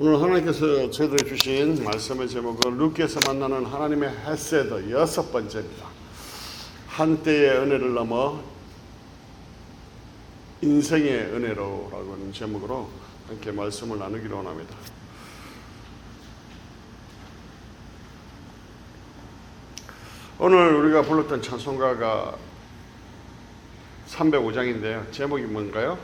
오늘 하나님께서 저희들에게 주신 말씀의 제목은 룻기에서 만나는 하나님의 헤세드 6번째입니다. 한때의 은혜를 넘어 인생의 은혜로라고 하는 제목으로 함께 말씀을 나누기로 원합니다. 오늘 우리가 불렀던 찬송가가 305장인데요. 제목이 뭔가요?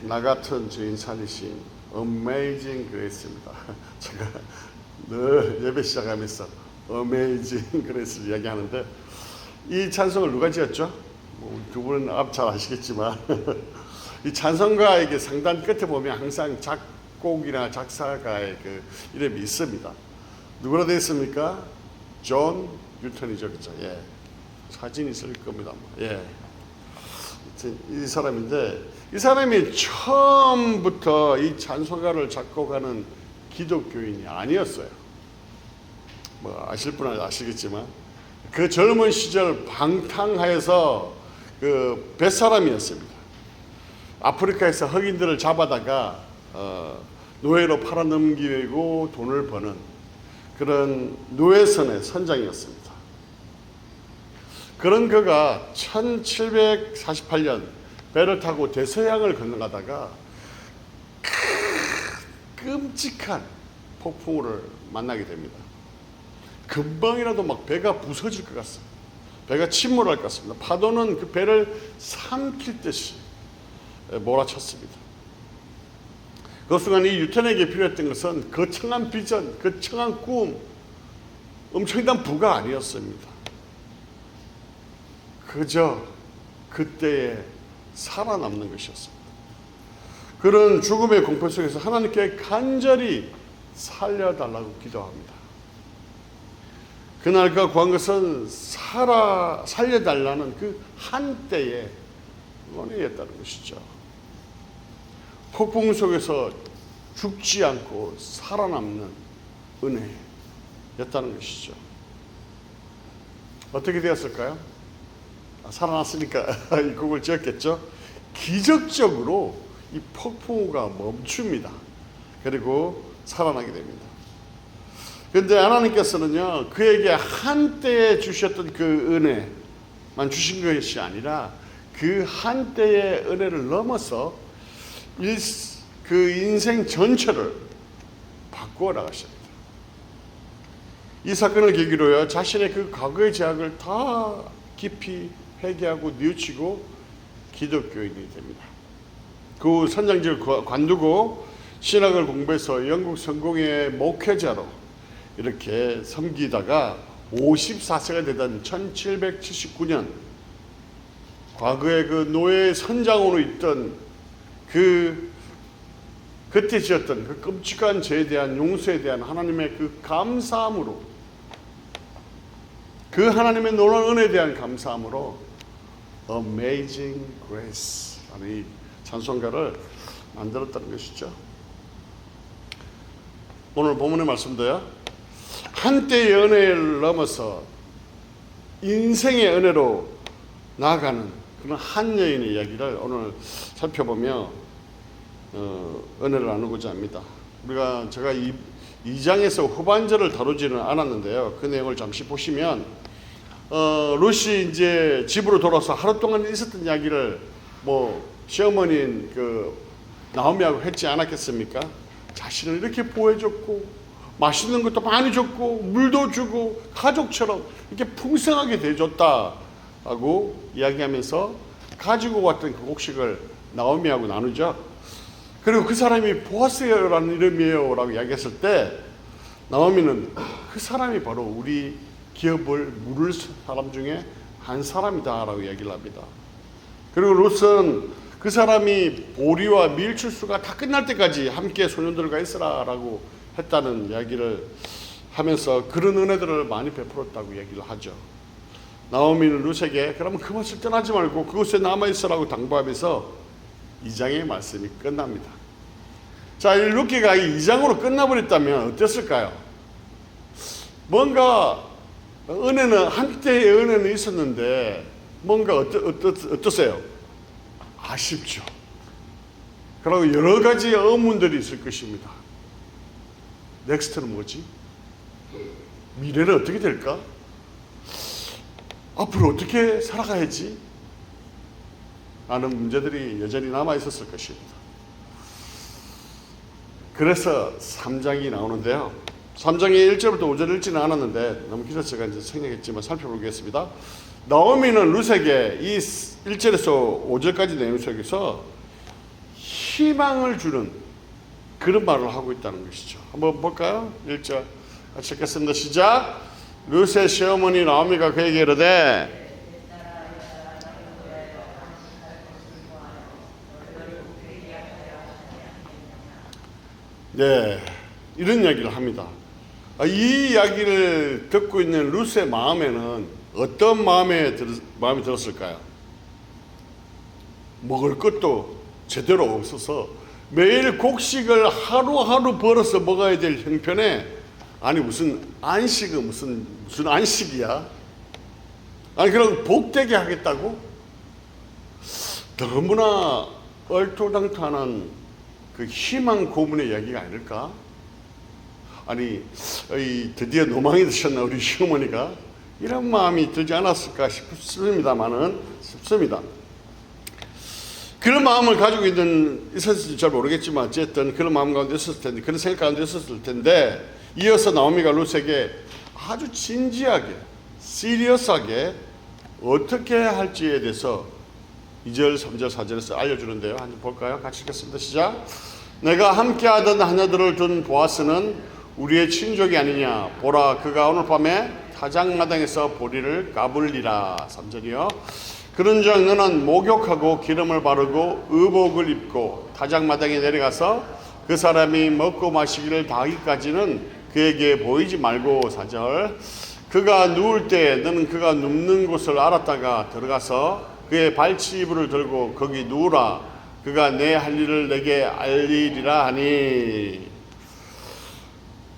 나 같은 죄인 살리신 Amazing Grace입니다. 제가 늘 예배 시작하면서 Amazing Grace를 이야기하는데 이 찬송을 누가 지었죠? 두 분은 앞 잘 아시겠지만 이 찬송가의 상단 끝에 보면 항상 작곡이나 작사가의 그 이름이 있습니다. 누구로 되어 있습니까? 존 뉴턴이죠, 그죠? 예, 사진이 있을 겁니다. 예, 이 사람인데 이 사람이 처음부터 이 찬송가를 작곡하는 기독교인이 아니었어요. 뭐 아실 분은 아시겠지만 그 젊은 시절 방탕하여서 그 뱃사람이었습니다. 아프리카에서 흑인들을 잡아다가 노예로 팔아넘기고 돈을 버는 그런 노예선의 선장이었습니다. 그런 그가 1748년 배를 타고 대서양을 건너가다가 끔찍한 폭풍우를 만나게 됩니다. 금방이라도 막 배가 부서질 것 같습니다. 배가 침몰할 것 같습니다. 파도는 그 배를 삼킬 듯이 몰아쳤습니다. 그 순간 이 뉴턴에게 필요했던 것은 거창한 비전, 거창한 꿈, 엄청난 부가 아니었습니다. 그저 그때의 살아남는 것이었습니다. 그런 죽음의 공포 속에서 하나님께 간절히 살려달라고 기도합니다. 그날과 구한 것은 살려달라는 그 한때의 은혜였다는 것이죠. 폭풍 속에서 죽지 않고 살아남는 은혜였다는 것이죠. 어떻게 되었을까요? 살아났으니까 이 곡을 지었겠죠. 기적적으로 이 폭풍우가 멈춥니다. 그리고 살아나게 됩니다. 그런데 하나님께서는요, 그에게 한때에 주셨던 그 은혜만 주신 것이 아니라 그 한때의 은혜를 넘어서 그 인생 전체를 바꾸어 나가십니다. 이 사건을 계기로요, 자신의 그 과거의 죄악을 다 깊이 회개하고 뉘우치고 기독교인이 됩니다. 그 선장직을 관두고 신학을 공부해서 영국 성공의 목회자로 이렇게 섬기다가 54세가 되던 1779년 과거에 그 노예 선장으로 있던 그때 지었던 그 끔찍한 죄에 대한 용서에 대한 하나님의 그 감사함으로, 그 하나님의 놀라운 은혜에 대한 감사함으로 Amazing Grace 라는 이 찬송가를 만들었다는 것이죠. 오늘 본문의 말씀도요, 한때의 은혜를 넘어서 인생의 은혜로 나아가는 그런 한 여인의 이야기를 오늘 살펴보며 은혜를 나누고자 합니다. 제가 이 2장에서 후반절을 다루지는 않았는데요, 그 내용을 잠시 보시면 룻이 이제 집으로 돌아서 하루 동안 있었던 이야기를 시어머니인 나오미하고 했지 않았겠습니까? 자신을 이렇게 보호해줬고 맛있는 것도 많이 줬고 물도 주고 가족처럼 이렇게 풍성하게 대해줬다고 이야기하면서 가지고 왔던 그 곡식을 나오미하고 나누죠. 그리고 그 사람이 보아스라는 이름이에요 라고 이야기했을 때 나오미는 그 사람이 바로 우리 기업을 물을 사람 중에 한 사람이다 라고 이야기를 합니다. 그리고 룻은 그 사람이 보리와 밀출수가 다 끝날 때까지 함께 소년들과 있으라 라고 했다는 이야기를 하면서 그런 은혜들을 많이 베풀었다고 이야기를 하죠. 나오미는 룻에게 그러면 그곳을 떠나지 말고 그곳에 남아있으라고 당부하면서 2장의 말씀이 끝납니다. 자, 이 룻기가 이 2장으로 끝나버렸다면 어땠을까요? 뭔가 한때의 은혜는 있었는데 뭔가 어떠세요? 아쉽죠. 그리고 여러 가지 의문들이 있을 것입니다. 넥스트는 뭐지? 미래는 어떻게 될까? 앞으로 어떻게 살아가야지? 라는 문제들이 여전히 남아 있었을 것입니다. 그래서 3장이 나오는데요. 3장의 1절부터 5절 읽지는 않았는데 너무 길어서 이제 생략했지만 살펴보겠습니다. 나오미는 룻에게 이 1절에서 5절까지 내용 속에서 희망을 주는 그런 말을 하고 있다는 것이죠. 한번 볼까요? 1절 같이 읽겠습니다. 시작. 룻의 시어머니 나오미가 그에게 이르되 네, 이런 이야기를 합니다. 이 이야기를 듣고 있는 룻의 마음에는 어떤 마음이 들었을까요? 먹을 것도 제대로 없어서 매일 곡식을 하루하루 벌어서 먹어야 될 형편에, 아니 무슨 안식은 무슨 안식이야? 아니 그럼 복되게 하겠다고? 너무나 얼토당토하는 그 희망 고문의 이야기가 아닐까? 아니 드디어 노망이 드셨나 우리 시어머니가? 이런 마음이 들지 않았을까 싶습니다. 그런 마음을 가지고 있었을지 잘 모르겠지만 어쨌든 그런 마음 가운데 있었을 텐데, 그런 생각 가운데 있었을 텐데, 이어서 나오미가 룻에게 아주 진지하게 시리어스하게 어떻게 할지에 대해서 2절, 3절, 4절에서 알려주는데요. 한번 볼까요? 같이 읽겠습니다. 시작. 내가 함께하던 하녀들을 둔 보아스는 우리의 친족이 아니냐. 보라, 그가 오늘 밤에 타작마당에서 보리를 까불리라. 3절이요. 그런즉 너는 목욕하고 기름을 바르고 의복을 입고 타작마당에 내려가서 그 사람이 먹고 마시기를 다하기까지는 그에게 보이지 말고. 4절. 그가 누울 때 너는 그가 눕는 곳을 알았다가 들어가서 그의 발치이불을 들고 거기 누우라. 그가 내 할 일을 내게 알리리라 하니.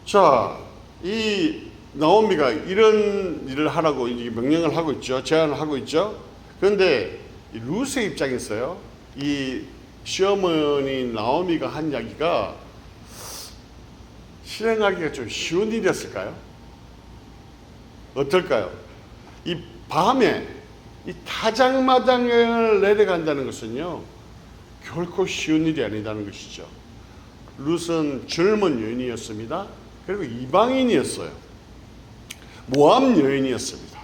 자, 이 나오미가 이런 일을 하라고 명령을 하고 있죠. 제안을 하고 있죠. 그런데 룻의 입장에서요, 이 시어머니 나오미가 한 이야기가 실행하기가 좀 쉬운 일이었을까요? 어떨까요? 이 밤에 이 타작마당을 내려간다는 것은요, 결코 쉬운 일이 아니다는 것이죠. 룻은 젊은 여인이었습니다. 그리고 이방인이었어요. 모압 여인이었습니다.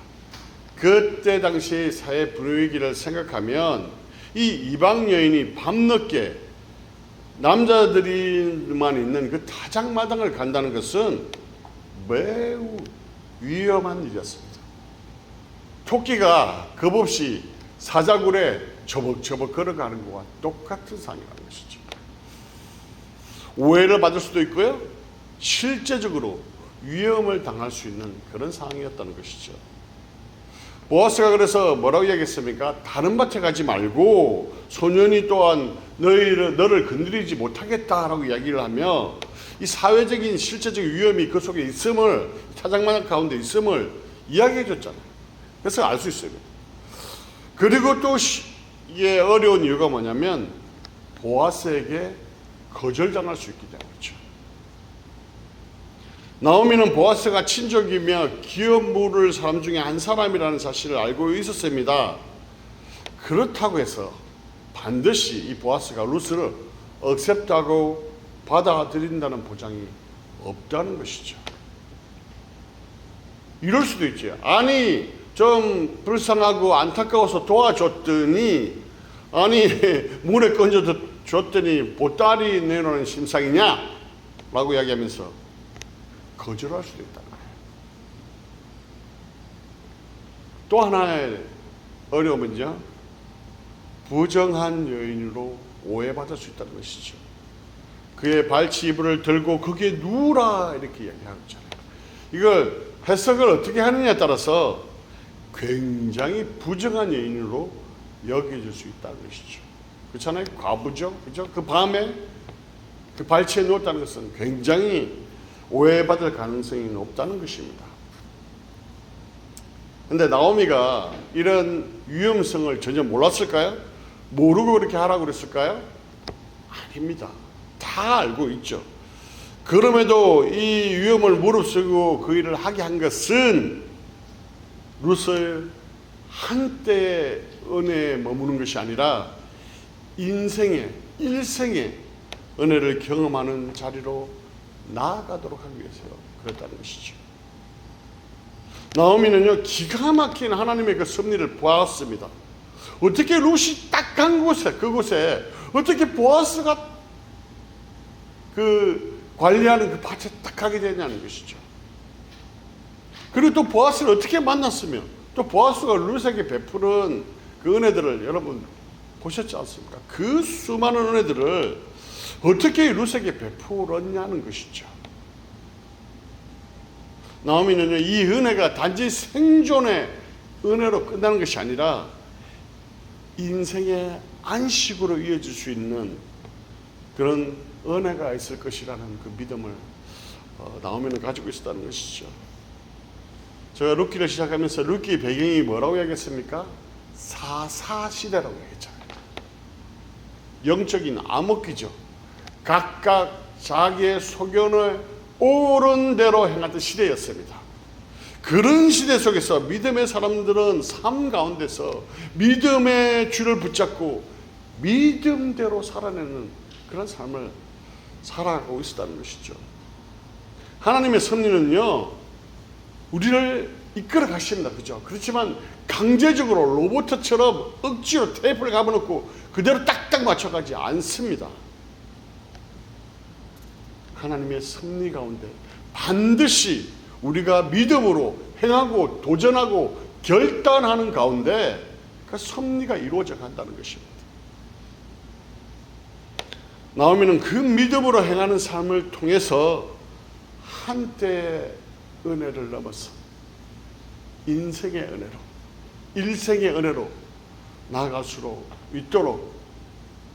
그때 당시 사회 분위기를 생각하면 이 이방 여인이 밤늦게 남자들만 있는 그 타작마당을 간다는 것은 매우 위험한 일이었습니다. 토끼가 겁없이 사자굴에 저벅저벅 걸어가는 것과 똑같은 상황이라는 것이죠. 오해를 받을 수도 있고요, 실제적으로 위험을 당할 수 있는 그런 상황이었다는 것이죠. 보아스가 그래서 뭐라고 이야기했습니까? 다른 밭에 가지 말고 소년이 또한 너를 건드리지 못하겠다라고 이야기를 하며, 이 사회적인 실제적인 위험이 그 속에 있음을, 타작마당 가운데 있음을 이야기해 줬잖아요. 그래서 알 수 있어요. 그리고 또 이게 어려운 이유가 뭐냐면 보아스에게 거절당할 수 있기 때문이죠. 나오미는 보아스가 친족이며 기업 물을 사람 중에 한 사람이라는 사실을 알고 있었습니다. 그렇다고 해서 반드시 이 보아스가 룻을 억셉트하고 받아들인다는 보장이 없다는 것이죠. 이럴 수도 있죠. 아니 좀 불쌍하고 안타까워서 도와줬더니, 아니 물에 건져줬더니 보따리 내놓는 심상이냐? 라고 이야기하면서 거절할 수도 있다는 거예요. 또 하나의 어려움은요, 부정한 여인으로 오해받을 수 있다는 것이죠. 그의 발치 이불을 들고 거기에 누우라 이렇게 이야기하고 있잖아요. 이걸 해석을 어떻게 하느냐에 따라서 굉장히 부정한 여인으로 여겨질 수 있다는 것이죠. 그렇잖아요. 과부죠. 그죠? 그 밤에 그 발치에 누웠다는 것은 굉장히 오해받을 가능성이 높다는 것입니다. 그런데 나오미가 이런 위험성을 전혀 몰랐을까요? 모르고 그렇게 하라고 그랬을까요? 아닙니다. 다 알고 있죠. 그럼에도 이 위험을 무릅쓰고 그 일을 하게 한 것은 룻의 한때의 은혜에 머무는 것이 아니라 인생의 일생의 은혜를 경험하는 자리로 나아가도록 하기 위해서 그랬다는 것이죠. 나오미는요, 기가 막힌 하나님의 그 섭리를 보았습니다. 어떻게 룻이 딱 간 곳에, 그곳에 어떻게 보아스가 그 관리하는 그 밭에 딱 가게 되냐는 것이죠. 그리고 또 보아스를 어떻게 만났으며 또 보아스가 룻에게 베푸는 그 은혜들을 여러분 보셨지 않습니까? 그 수많은 은혜들을 어떻게 룻에게 베풀었냐는 것이죠. 나오미는요, 이 은혜가 단지 생존의 은혜로 끝나는 것이 아니라 인생의 안식으로 이어질 수 있는 그런 은혜가 있을 것이라는 그 믿음을 나오미는 가지고 있었다는 것이죠. 제가 룻기를 시작하면서 룻기 배경이 뭐라고 얘기했습니까? 사사시대라고 얘기했잖아요. 영적인 암흑기죠. 각각 자기의 소견을 옳은 대로 행하던 시대였습니다. 그런 시대 속에서 믿음의 사람들은 삶 가운데서 믿음의 줄을 붙잡고 믿음대로 살아내는 그런 삶을 살아가고 있었다는 것이죠. 하나님의 섭리는요, 우리를 이끌어 가십니다. 그죠? 그렇지만 강제적으로 로봇처럼 억지로 테이프를 감아놓고 그대로 딱딱 맞춰가지 않습니다. 하나님의 섭리 가운데 반드시 우리가 믿음으로 행하고 도전하고 결단하는 가운데 그 섭리가 이루어져 간다는 것입니다. 나오미는 그 믿음으로 행하는 삶을 통해서 한때의 은혜를 넘어서 인생의 은혜로, 일생의 은혜로 나아갈 수 있도록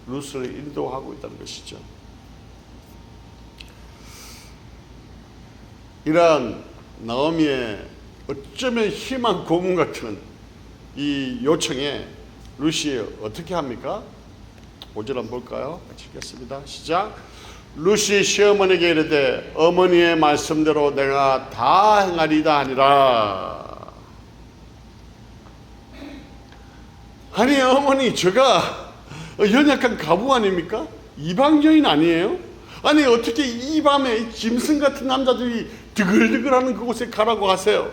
룻을 인도하고 있다는 것이죠. 이러한 나오미의 어쩌면 희망 고문 같은 이 요청에 룻이 어떻게 합니까? 5절 한번 볼까요? 같이 읽겠습니다. 시작. 룻이 시어머니에게 이르되 어머니의 말씀대로 내가 다 행하리다 하니라. 아니 어머니, 제가 연약한 가부 아닙니까? 이방 여인 아니에요? 아니 어떻게 이 밤에 짐승 같은 남자들이 드글드글하는 그곳에 가라고 하세요?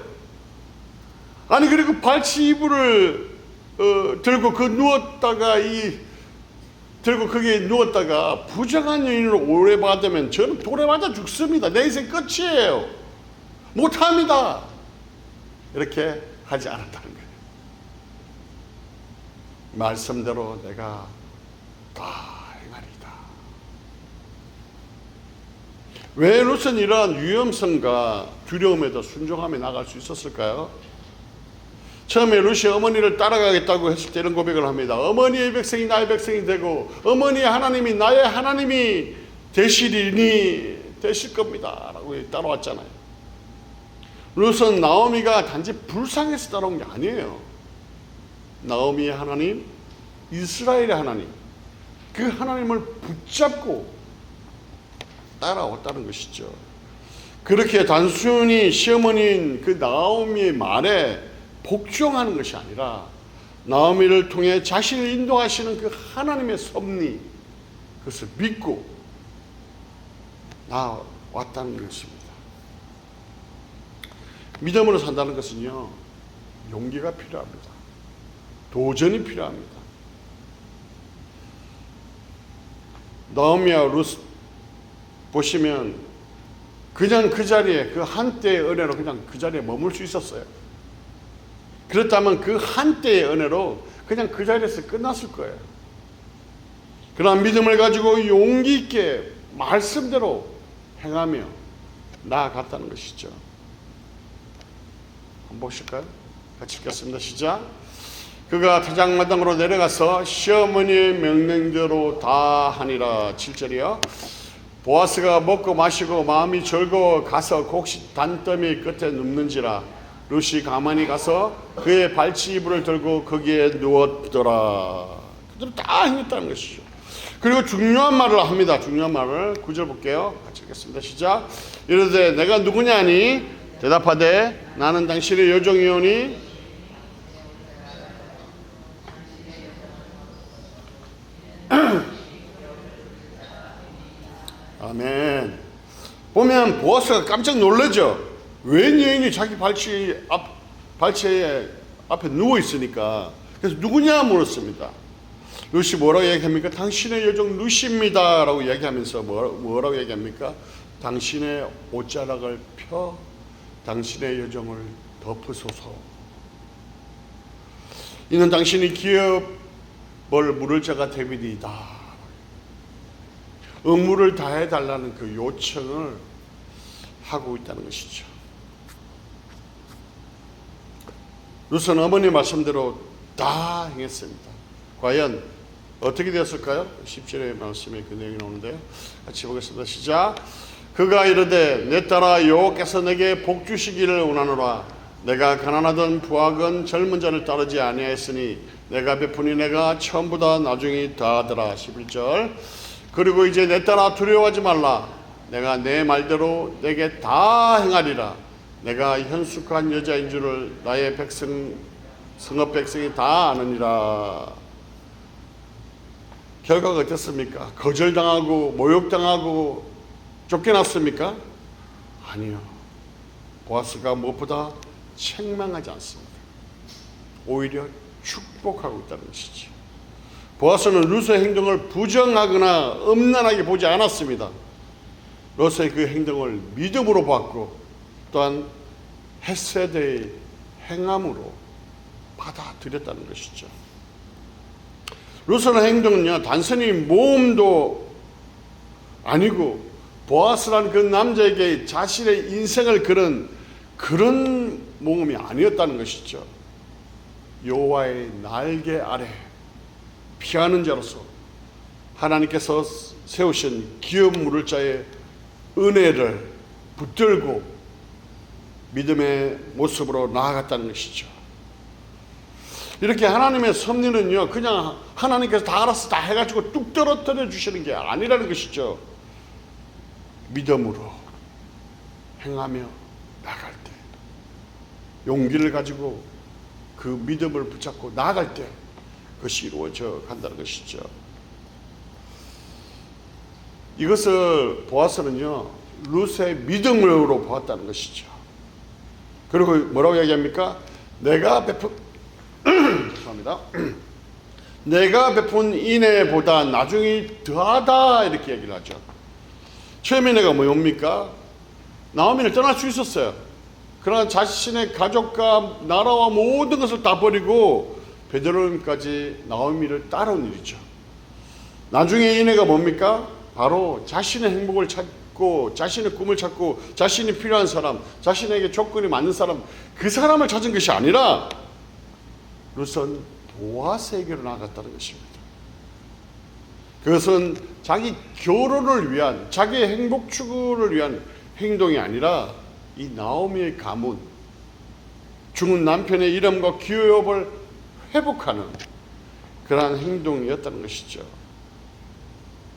아니 그리고 발치 이불을 들고 거기에 누웠다가 부정한 여인으로 오래받으면 저는 돌에 맞아 죽습니다. 내 인생 끝이에요. 못합니다. 이렇게 하지 않았다는 거예요. 말씀대로 내가 다 행하리다. 왜 룻은 이러한 위험성과 두려움에도 순종하며 나갈 수 있었을까요? 처음에 룻이 어머니를 따라가겠다고 했을 때 이런 고백을 합니다. 어머니의 백성이 나의 백성이 되고 어머니의 하나님이 나의 하나님이 되실 겁니다 라고 따라왔잖아요. 룻은 나오미가 단지 불쌍해서 따라온 게 아니에요. 나오미의 하나님, 이스라엘의 하나님, 그 하나님을 붙잡고 따라왔다는 것이죠. 그렇게 단순히 시어머니인 그 나오미의 말에 복종하는 것이 아니라 나오미를 통해 자신을 인도하시는 그 하나님의 섭리, 그것을 믿고 나왔다는 것입니다. 믿음으로 산다는 것은요, 용기가 필요합니다. 도전이 필요합니다. 나오미와 룻 보시면 그냥 그 자리에, 그 한때의 은혜로 그냥 그 자리에 머물 수 있었어요. 그렇다면 그 한때의 은혜로 그냥 그 자리에서 끝났을 거예요. 그러나 믿음을 가지고 용기 있게 말씀대로 행하며 나아갔다는 것이죠. 한번 보실까요? 같이 읽겠습니다. 시작. 그가 타작마당으로 내려가서 시어머니의 명령대로 다 하니라. 7절이요. 보아스가 먹고 마시고 마음이 즐거워 가서 곡식 단더미 끝에 눕는지라. 룻이 가만히 가서 그의 발치 이불을 들고 거기에 누웠더라. 그대로 다 행했다는 것이죠. 그리고 중요한 말을 합니다. 중요한 말을 9절 볼게요. 같이 읽겠습니다. 시작. 이르되 내가 누구냐니 대답하되 나는 당신의 여종이오니 아멘. 보면 보아스가 깜짝 놀라죠. 웬 여인이 자기 발치에 앞에 누워 있으니까. 그래서 누구냐 물었습니다. 루시 뭐라고 얘기합니까? 당신의 여종 루시입니다 라고 얘기하면서 뭐라고 얘기합니까? 당신의 옷자락을 펴 당신의 여종을 덮으소서. 이는 당신이 기업을 물을 자가 데비이다. 의무를 다해달라는 그 요청을 하고 있다는 것이죠. 루스는 어머니 말씀대로 다 행했습니다. 과연 어떻게 되었을까요? 10절의 말씀에 그 내용이 나오는데요. 같이 보겠습니다. 시작. 그가 이르되 내 딸아 여호와께서 내게 복 주시기를 원하노라. 내가 가난하던 부하건 젊은 자를 따르지 아니하였으니 내가 베푸니 내가 처음보다 나중이 더하더라. 11절. 그리고 이제 내 딸아 두려워하지 말라. 내가 내 말대로 내게 다 행하리라. 내가 현숙한 여자인 줄을 나의 성읍 백성이 다 아느니라. 결과가 어땠습니까? 거절당하고 모욕당하고 쫓겨났습니까? 아니요. 보아스가 무엇보다 책망하지 않습니다. 오히려 축복하고 있다는 것이죠. 보아스는 루스의 행동을 부정하거나 음란하게 보지 않았습니다. 루스의 그 행동을 믿음으로 봤고 또한 헤세드의 행함으로 받아들였다는 것이죠. 루스의 행동은요 단순히 모험도 아니고 보아스라는 그 남자에게 자신의 인생을 그런 모험이 아니었다는 것이죠. 여호와의 날개 아래 피하는 자로서 하나님께서 세우신 기업 물을 자의 은혜를 붙들고 믿음의 모습으로 나아갔다는 것이죠. 이렇게 하나님의 섭리는요 그냥 하나님께서 다 알아서 다 해가지고 뚝 떨어뜨려 주시는 게 아니라는 것이죠. 믿음으로 행하며 나갈 때 용기를 가지고 그 믿음을 붙잡고 나아갈 때 그것이 이루어져 간다는 것이죠. 이것을 보아서는요 루스의 믿음으로 보았다는 것이죠. 그리고 뭐라고 얘기합니까? 내가 베푼 죄송합니다. 내가 베푼 인애보다 나중에 더하다 이렇게 얘기를 하죠. 처음에 내가 뭡니까? 나오미를 떠날 수 있었어요. 그러나 자신의 가족과 나라와 모든 것을 다 버리고 베들레헴까지 나오미를 따라온 일이죠. 나중에 인애가 뭡니까? 바로 자신의 행복을 찾고 자신의 꿈을 찾고 자신이 필요한 사람, 자신에게 조건이 맞는 사람, 그 사람을 찾은 것이 아니라 루스는 보아스에게로 나아갔다는 것입니다. 그것은 자기 결혼을 위한, 자기의 행복 추구를 위한 행동이 아니라 이 나오미의 가문, 죽은 남편의 이름과 기업을 회복하는 그러한 행동이었다는 것이죠.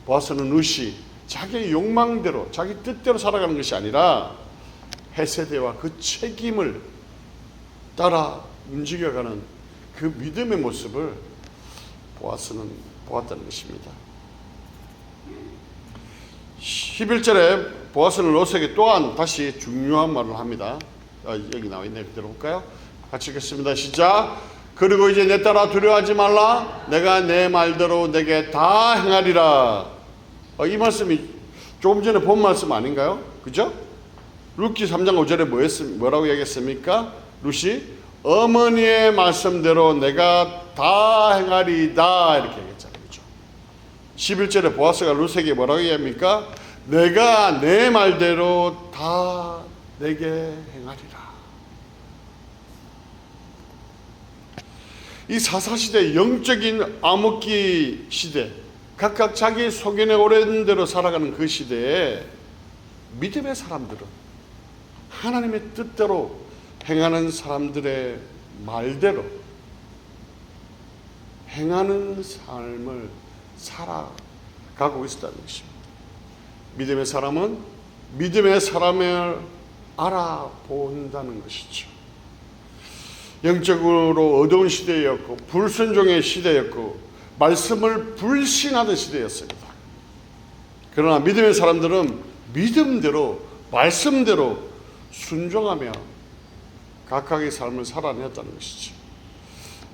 보아스는 루시, 자기의 욕망대로, 자기 뜻대로 살아가는 것이 아니라 헤세드와 그 책임을 따라 움직여가는 그 믿음의 모습을 보아스는 보았다는 것입니다. 11절에 보아스는 롯에게 또한 다시 중요한 말을 합니다. 여기 나와 있네요. 그대로 볼까요? 같이 읽겠습니다. 시작. 그리고 이제 내 딸아 두려워하지 말라. 내가 내 말대로 내게 다 행하리라. 이 말씀이 조금 전에 본 말씀 아닌가요? 그죠? 룻기 3장 5절에 뭐라고 얘기했습니까? 룻이 어머니의 말씀대로 내가 다 행하리다 이렇게 얘기했잖아요. 그죠? 11절에 보아스가 룻에게 뭐라고 얘기합니까? 내가 내 말대로 다 내게 행하리라. 이 사사시대 영적인 암흑기 시대, 각각 자기 소견에 오른 대로 살아가는 그 시대에 믿음의 사람들은 하나님의 뜻대로 행하는 사람들의 말대로 행하는 삶을 가고 있었다는 것입니다. 믿음의 사람은 믿음의 사람을 알아본다는 것이죠. 영적으로 어두운 시대였고 불순종의 시대였고 말씀을 불신하던 시대였습니다. 그러나 믿음의 사람들은 믿음대로 말씀대로 순종하며 각각의 삶을 살아냈다는 것이죠.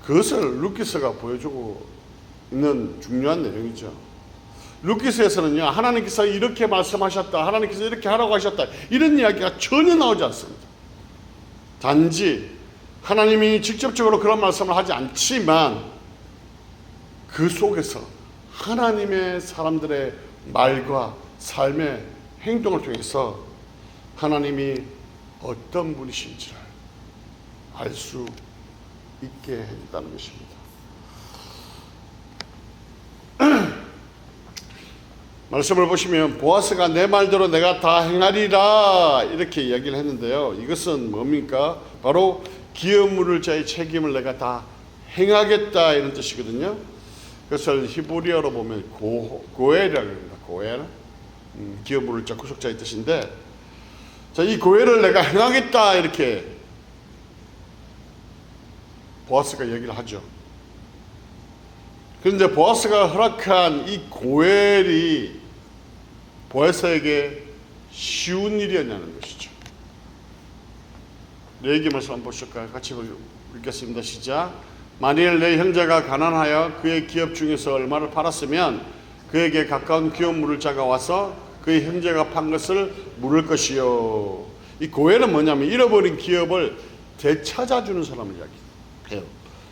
그것을 루키스가 보여주고 있는 중요한 내용이죠. 루키스에서는요, 하나님께서 이렇게 말씀하셨다, 하나님께서 이렇게 하라고 하셨다, 이런 이야기가 전혀 나오지 않습니다. 단지 하나님이 직접적으로 그런 말씀을 하지 않지만 그 속에서 하나님의 사람들의 말과 삶의 행동을 통해서 하나님이 어떤 분이신지를 알 수 있게 해준다는 것입니다. 말씀을 보시면 보아스가 내 말대로 내가 다 행하리라 이렇게 이야기를 했는데요. 이것은 뭡니까? 바로 기업 물을 자의 책임을 내가 다 행하겠다 이런 뜻이거든요. 그것을 히브리어로 보면 고엘이라고 합니다. 고엘, 기업 물을 자 구속자의 뜻인데, 자, 이 고엘을 내가 행하겠다 이렇게 보아스가 얘기를 하죠. 그런데 보아스가 허락한 이 고엘이 보아스에게 쉬운 일이었냐는 것이죠. 레위기 말씀 한번 보실까요? 같이 읽겠습니다. 시작. 만일 내 형제가 가난하여 그의 기업 중에서 얼마를 팔았으면 그에게 가까운 기업 물을 자가 와서 그의 형제가 판 것을 물을 것이요. 이 고엘은 뭐냐면 잃어버린 기업을 되찾아주는 사람을 이야기해요.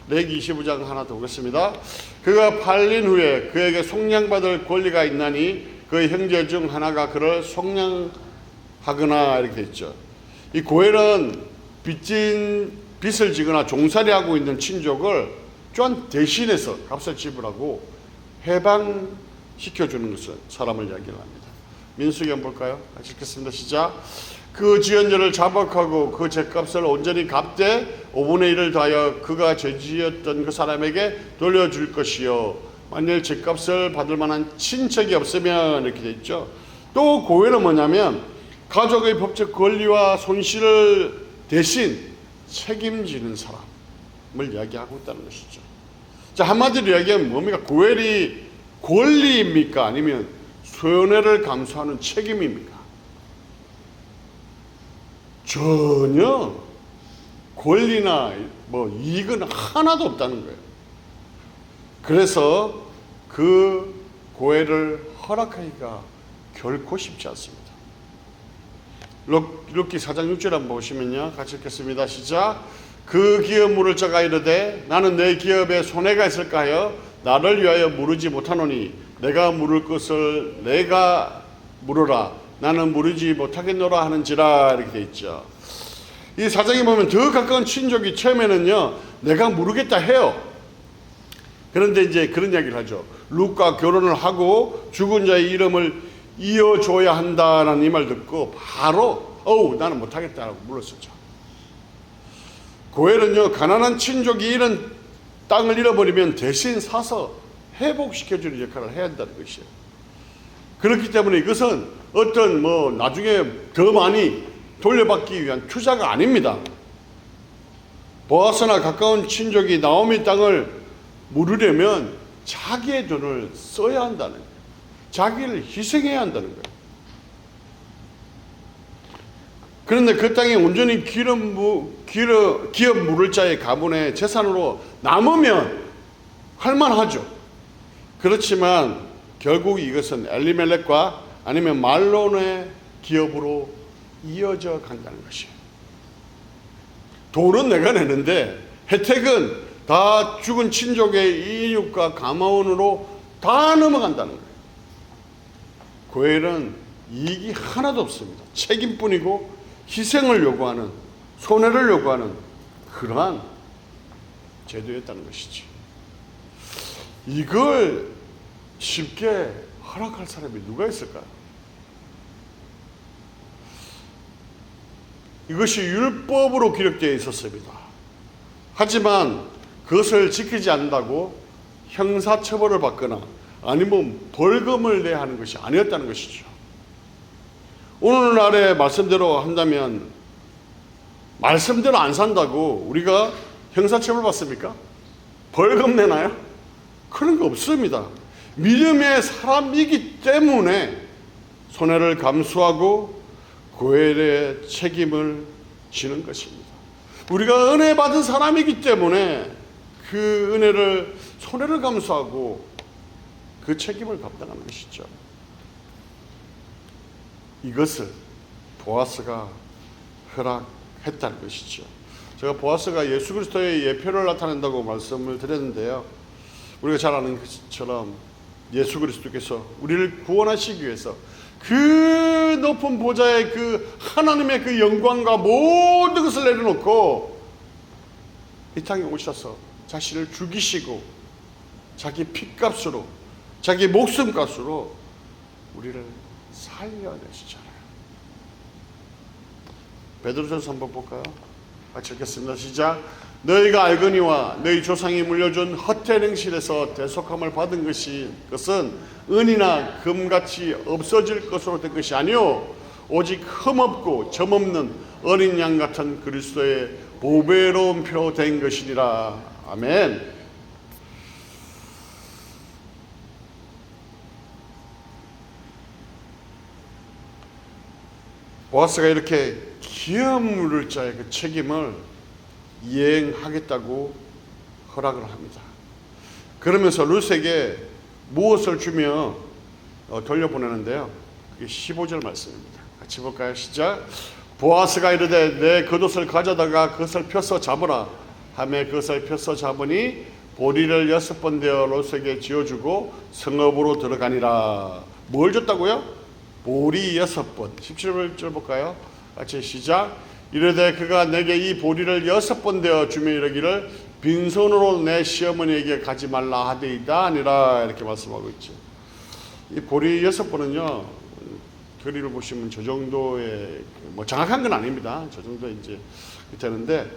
레위기 25장 하나 더 보겠습니다. 그가 팔린 후에 그에게 속량받을 권리가 있나니 그의 형제 중 하나가 그를 속량하거나 이렇게 있죠. 이 고엘은 빚을 지거나 종살이하고 있는 친족을 또한 대신해서 값을 지불하고 해방시켜주는 것을 사람을 이야기를 합니다. 민수기 한번 볼까요? 같이 읽겠습니다. 시작. 그 지연자를 자박하고 그 죄값을 온전히 갚되 5분의 1을 더하여 그가 죄지었던 그 사람에게 돌려줄 것이요. 만일 죄값을 받을 만한 친척이 없으면 이렇게 돼 있죠. 또 고엘은 뭐냐면 가족의 법적 권리와 손실을 대신 책임지는 사람을 이야기하고 있다는 것이죠. 자, 한마디로 이야기하면 뭡니까? 고엘이 권리입니까? 아니면 손해를 감수하는 책임입니까? 전혀 권리나 이익은 하나도 없다는 거예요. 그래서 그 고엘을 허락하기가 결코 쉽지 않습니다. 룻기 4장 6절 한번 보시면요. 같이 읽겠습니다. 시작. 그 기업 물을 자가 이르되 나는 내 기업에 손해가 있을까 하여 나를 위하여 물으지 못하노니 내가 물을 것을 내가 물으라. 나는 물으지 못하겠노라 하는지라 이렇게 돼 있죠. 이 사장에 보면 더 가까운 친족이 처음에는요 내가 물으겠다 해요. 그런데 이제 그런 이야기를 하죠. 룻과 결혼을 하고 죽은 자의 이름을 이어줘야 한다는 이 말 듣고 바로 나는 못하겠다라고 물었었죠. 고엘은요 가난한 친족이 이런 땅을 잃어버리면 대신 사서 회복시켜주는 역할을 해야 한다는 것이에요. 그렇기 때문에 이것은 어떤 나중에 더 많이 돌려받기 위한 투자가 아닙니다. 보아스나 가까운 친족이 나오미 땅을 물으려면 자기의 돈을 써야 한다는 거예요. 자기를 희생해야 한다는 거예요. 그런데 그 땅이 온전히 기업 물을 자의 가문의 재산으로 남으면 할만하죠. 그렇지만 결국 이것은 엘리멜렉과 아니면 말론의 기업으로 이어져 간다는 것이에요. 돈은 내가 내는데 혜택은 다 죽은 친족의 이익과 가마원으로 다 넘어간다는 거예요. 고엘은 이익이 하나도 없습니다. 책임뿐이고 희생을 요구하는, 손해를 요구하는 그러한 제도였다는 것이죠. 이걸 쉽게 허락할 사람이 누가 있을까요? 이것이 율법으로 기록되어 있었습니다. 하지만 그것을 지키지 않는다고 형사처벌을 받거나 아니면 벌금을 내야 하는 것이 아니었다는 것이죠. 오늘날의 말씀대로 한다면 말씀대로 안 산다고 우리가 형사처벌 받습니까? 벌금 내나요? 그런 거 없습니다. 믿음의 사람이기 때문에 손해를 감수하고 고엘의 책임을 지는 것입니다. 우리가 은혜 받은 사람이기 때문에 그 은혜를 손해를 감수하고 그 책임을 감당하는 것이죠. 이것을 보아스가 허락했다는 것이죠. 제가 보아스가 예수 그리스도의 예표를 나타낸다고 말씀을 드렸는데요. 우리가 잘 아는 것처럼 예수 그리스도께서 우리를 구원하시기 위해서 그 높은 보좌의 그 하나님의 그 영광과 모든 것을 내려놓고 이 땅에 오셔서 자신을 죽이시고 자기 피값으로 자기 목숨값으로 우리를 살려내시잖아요. 베드로전서 한번 볼까요? 같이 읽겠습니다. 시작. 너희가 알거니와 너희 조상이 물려준 헛된 행실에서 대속함을 받은 것은 은이나 금같이 없어질 것으로 된 것이 아니요 오직 흠없고 점없는 어린 양 같은 그리스도의 보배로운 표 된 것이니라. 아멘. 보아스가 이렇게 기업 물을 자의 그 책임을 이행하겠다고 허락을 합니다. 그러면서 룻에게 무엇을 주며 돌려보내는데요. 그게 15절 말씀입니다. 같이 볼까요? 시작. 보아스가 이르되 내 겉옷을 가져다가 그것을 펴서 잡으라 하며 그것을 펴서 잡으니 보리를 6번 되어 룻에게 지어주고 성읍으로 들어가니라. 뭘 줬다고요? 보리 6번. 17절 볼까요? 같이 시작. 이르되 그가 내게 이 보리를 6번 되어 주며 이르기를 빈손으로 내 시어머니에게 가지 말라 하되이다 아니라. 이렇게 말씀하고 있죠. 이 보리 6번은요 교리를 보시면 저 정도의 뭐 정확한 건 아닙니다. 저 정도 이제 되는데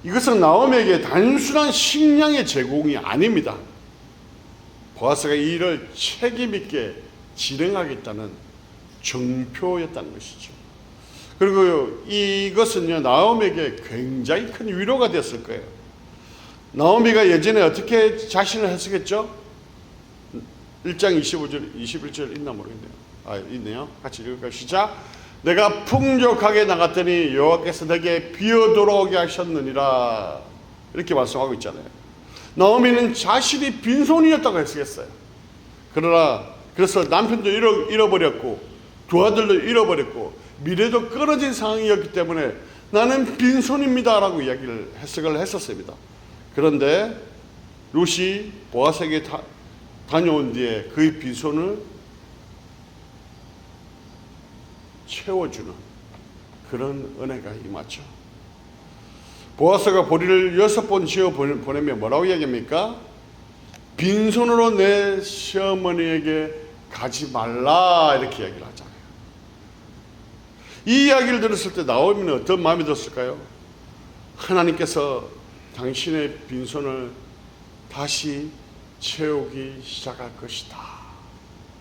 이것은 나오미에게 단순한 식량의 제공이 아닙니다. 보아스가 이 일을 책임 있게 진행하겠다는 정표였다는 것이죠. 그리고 이것은요 나오미에게 굉장히 큰 위로가 되었을 거예요. 나오미가 예전에 어떻게 자신을 해석했죠? 1장 25절 21절 있나 모르겠네요. 있네요. 같이 읽을까요? 시작. 내가 풍족하게 나갔더니 여호와께서 내게 비어 돌아오게 하셨느니라. 이렇게 말씀하고 있잖아요. 나오미는 자신이 빈손이었다고 했겠어요. 그래서 남편도 잃어버렸고 두 아들도 잃어버렸고 미래도 끊어진 상황이었기 때문에 나는 빈손입니다 라고 해석을 했었습니다. 그런데 룻이 보아스에게 다녀온 뒤에 그의 빈손을 채워주는 그런 은혜가 임하죠. 보아스가 보리를 6번 지어 보내면 뭐라고 이야기합니까? 빈손으로 내 시어머니에게 가지 말라 이렇게 이야기를 하잖아요. 이 이야기를 들었을 때 나오미는 어떤 마음이 들었을까요? 하나님께서 당신의 빈손을 다시 채우기 시작할 것이다.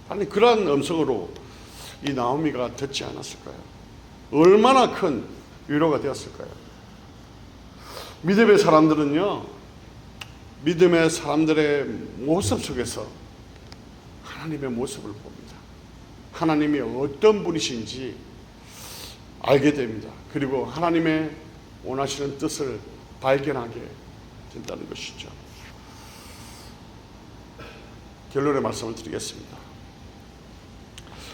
아니 그러한 음성으로 이 나오미가 듣지 않았을까요? 얼마나 큰 위로가 되었을까요? 믿음의 사람들은요, 믿음의 사람들의 모습 속에서 하나님의 모습을 봅니다. 하나님이 어떤 분이신지 알게 됩니다. 그리고 하나님의 원하시는 뜻을 발견하게 된다는 것이죠. 결론의 말씀을 드리겠습니다.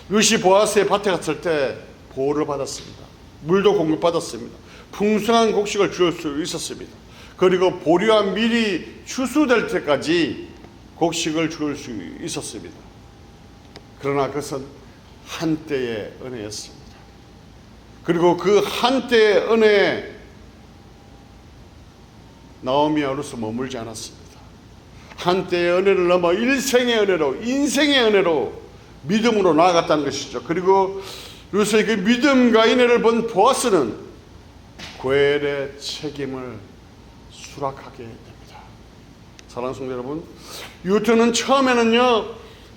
룻이 보아스의 밭에 갔을 때 보호를 받았습니다. 물도 공급받았습니다. 풍성한 곡식을 주울 수 있었습니다. 그리고 보리와 밀이 추수될 때까지 곡식을 주울 수 있었습니다. 그러나 그것은 한때의 은혜였습니다. 그리고 그 한때의 은혜에 나오미와 룻은 머물지 않았습니다. 한때의 은혜를 넘어 일생의 은혜로, 인생의 은혜로 믿음으로 나아갔다는 것이죠. 그리고 룻의 그 믿음과 인애를 본 보아스는 고엘의 책임을 수락하게 됩니다. 사랑하는 성도 여러분, 유태는 처음에는요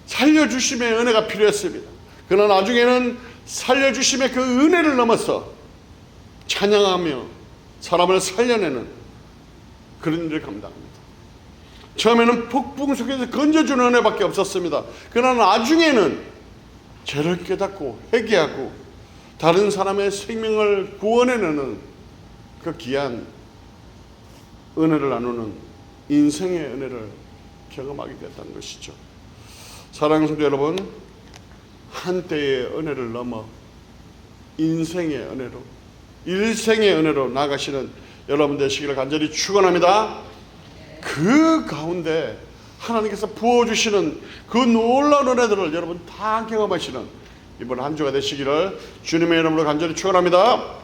살려주심의 은혜가 필요했습니다. 그러나 나중에는 살려주심의 그 은혜를 넘어서 찬양하며 사람을 살려내는 그런 일을 감당합니다. 처음에는 폭풍 속에서 건져주는 은혜밖에 없었습니다. 그러나 나중에는 죄를 깨닫고 회개하고 다른 사람의 생명을 구원해내는 그 귀한 은혜를 나누는 인생의 은혜를 경험하게 됐다는 것이죠. 사랑하는 성도 여러분, 한때의 은혜를 넘어 인생의 은혜로, 일생의 은혜로 나가시는 여러분 되시기를 간절히 축원합니다. 그 가운데 하나님께서 부어주시는 그 놀라운 은혜들을 여러분 다 경험하시는 이번 한 주가 되시기를 주님의 이름으로 간절히 축원합니다.